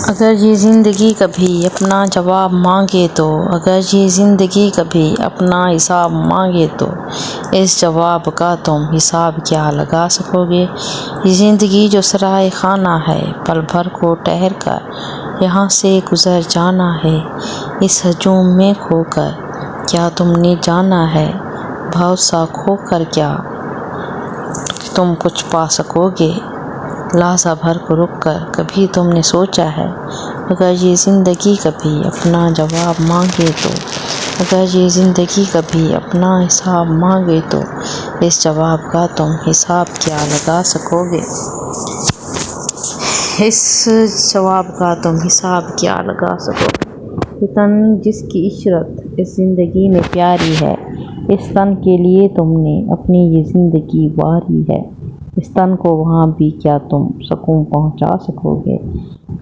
اگر یہ زندگی کبھی اپنا جواب مانگے تو، اگر یہ زندگی کبھی اپنا حساب مانگے تو، اس جواب کا تم حساب کیا لگا سکو گے؟ یہ زندگی جو سرائے خانہ ہے، پل بھر کو ٹھہر کر یہاں سے گزر جانا ہے، اس ہجوم میں کھو کر کیا تم نے جانا ہے؟ بہت سا کھو کر کیا تم کچھ پا سکو گے؟ لحظہ بھر کو رک کر کبھی تم نے سوچا ہے، اگر یہ زندگی کبھی اپنا جواب مانگے تو، اگر یہ زندگی کبھی اپنا حساب مانگے تو، اس جواب کا تم حساب کیا لگا سکو گے؟ اس جواب کا تم حساب کیا لگا سکو گے؟ یہ تن جس کی عشرت اس زندگی میں پیاری ہے، اس تن کے لیے تم نے اپنی یہ زندگی واری ہے، اس تن کو وہاں بھی کیا تم سکون پہنچا سکو گے؟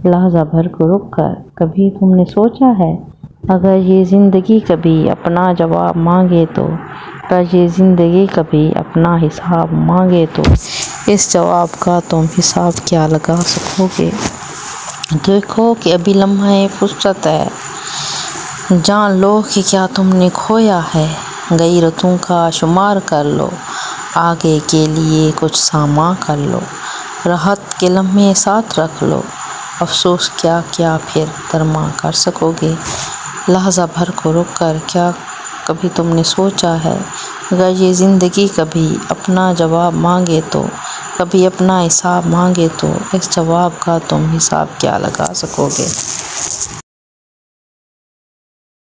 لحظہ بھر کو رک کر کبھی تم نے سوچا ہے، اگر یہ زندگی کبھی اپنا جواب مانگے تو، اگر یہ زندگی کبھی اپنا حساب مانگے تو، اس جواب کا تم حساب کیا لگا سکو گے؟ دیکھو کہ ابھی لمحہ فرصت ہے، جان لو کہ کیا تم نے کھویا ہے، گئی رتوں کا شمار کر لو، آگے کے لیے کچھ سامان کر لو، راحت کے لمحے ساتھ رکھ لو، افسوس کیا کیا پھر درما کر سکو گے؟ لحظہ بھر کو رک کر کیا کبھی تم نے سوچا ہے، اگر یہ زندگی کبھی اپنا جواب مانگے تو، کبھی اپنا حساب مانگے تو، اس جواب کا تم حساب کیا لگا سکو گے؟